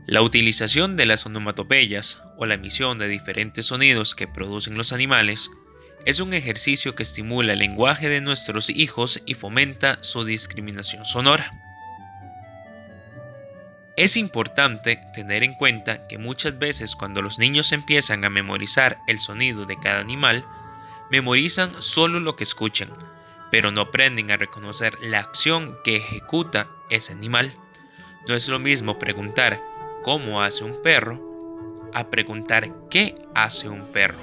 La utilización de las onomatopeyas o la emisión de diferentes sonidos que producen los animales es un ejercicio que estimula el lenguaje de nuestros hijos y fomenta su discriminación sonora. Es importante tener en cuenta que muchas veces cuando los niños empiezan a memorizar el sonido de cada animal, memorizan solo lo que escuchan, pero no aprenden a reconocer la acción que ejecuta ese animal. No es lo mismo preguntar cómo hace un perro a preguntar qué hace un perro.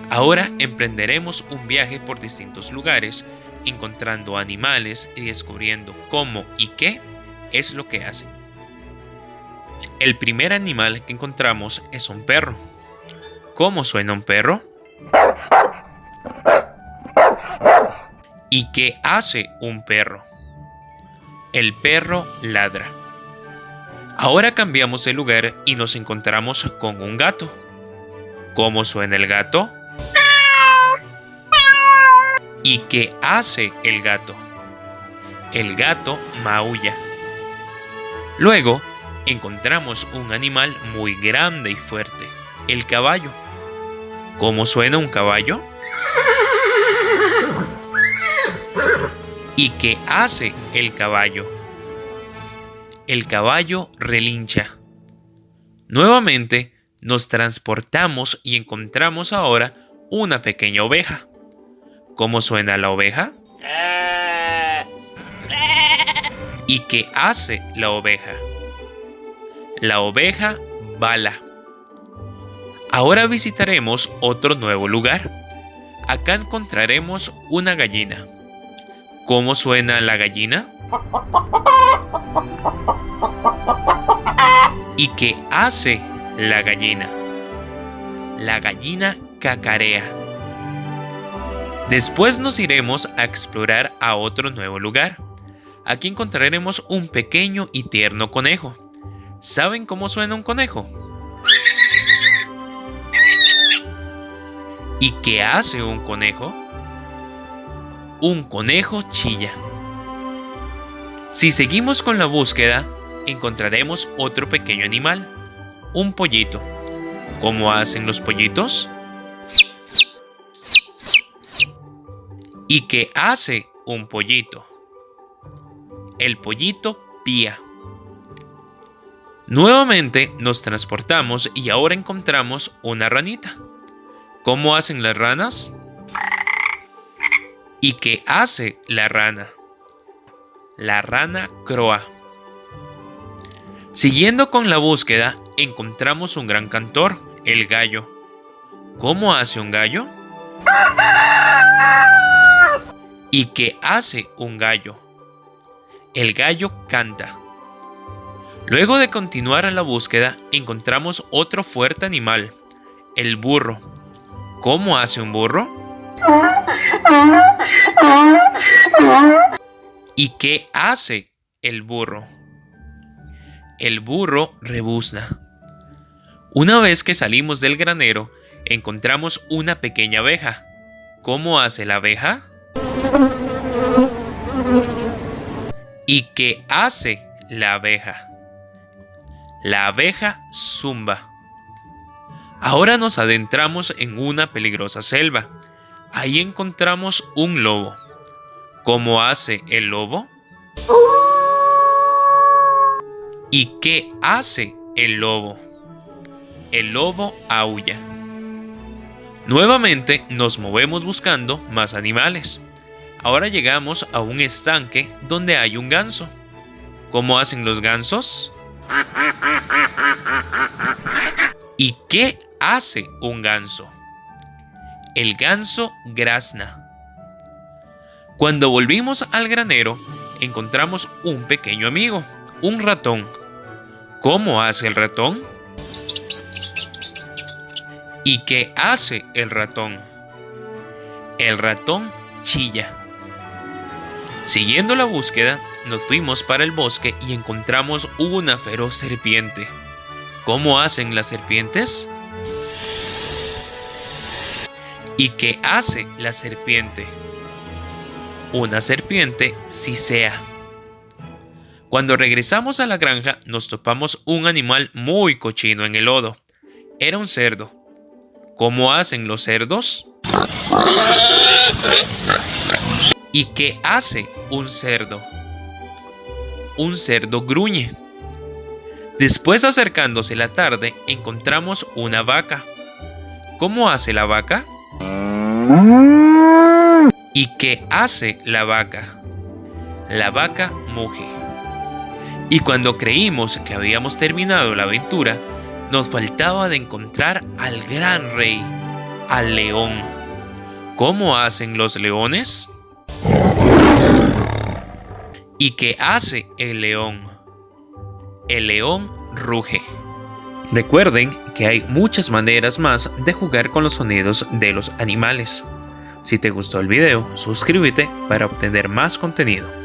Ahora emprenderemos un viaje por distintos lugares, encontrando animales y descubriendo cómo y qué es lo que hacen. El primer animal que encontramos es un perro. ¿Cómo suena un perro? ¿Y qué hace un perro? El perro ladra. Ahora cambiamos de lugar y nos encontramos con un gato. ¿Cómo suena el gato? ¿Y qué hace el gato? El gato maulla. Luego, encontramos un animal muy grande y fuerte, el caballo. ¿Cómo suena un caballo? ¿Y qué hace el caballo? El caballo relincha. Nuevamente nos transportamos y encontramos ahora una pequeña oveja. ¿Cómo suena la oveja? ¿Y qué hace la oveja? La oveja bala. Ahora visitaremos otro nuevo lugar. Acá encontraremos una gallina. ¿Cómo suena la gallina? ¿Y qué hace la gallina? La gallina cacarea. Después nos iremos a explorar a otro nuevo lugar. Aquí encontraremos un pequeño y tierno conejo. ¿Saben cómo suena un conejo? ¿Y qué hace un conejo? Un conejo chilla. Si seguimos con la búsqueda, encontraremos otro pequeño animal, un pollito. ¿Cómo hacen los pollitos? ¿Y qué hace un pollito? El pollito pía. Nuevamente nos transportamos y ahora encontramos una ranita. ¿Cómo hacen las ranas? ¿Y qué hace la rana? La rana croa. Siguiendo con la búsqueda, encontramos un gran cantor, el gallo. ¿Cómo hace un gallo? ¿Y qué hace un gallo? El gallo canta. Luego de continuar en la búsqueda, encontramos otro fuerte animal, el burro. ¿Cómo hace un burro? ¿Y qué hace el burro? El burro rebuzna. Una vez que salimos del granero, encontramos una pequeña abeja. ¿Cómo hace la abeja? ¿Y qué hace la abeja? La abeja zumba. Ahora nos adentramos en una peligrosa selva. Ahí encontramos un lobo. ¿Cómo hace el lobo? ¿Y qué hace el lobo? El lobo aúlla. Nuevamente nos movemos buscando más animales. Ahora llegamos a un estanque donde hay un ganso. ¿Cómo hacen los gansos? ¿Y qué hace un ganso? El ganso grazna. Cuando volvimos al granero, encontramos un pequeño amigo, un ratón. ¿Cómo hace el ratón? ¿Y qué hace el ratón? El ratón chilla. Siguiendo la búsqueda, nos fuimos para el bosque y encontramos una feroz serpiente. ¿Cómo hacen las serpientes? ¿Y qué hace la serpiente? Una serpiente sisea. Cuando regresamos a la granja, nos topamos un animal muy cochino en el lodo. Era un cerdo. ¿Cómo hacen los cerdos? ¿Y qué hace un cerdo? Un cerdo gruñe. Después, acercándose la tarde, encontramos una vaca. ¿Cómo hace la vaca? ¿Y qué hace la vaca? La vaca muge. Y cuando creímos que habíamos terminado la aventura, nos faltaba de encontrar al gran rey, al león. ¿Cómo hacen los leones? ¿Y qué hace el león? El león ruge. Recuerden que hay muchas maneras más de jugar con los sonidos de los animales. Si te gustó el video, suscríbete para obtener más contenido.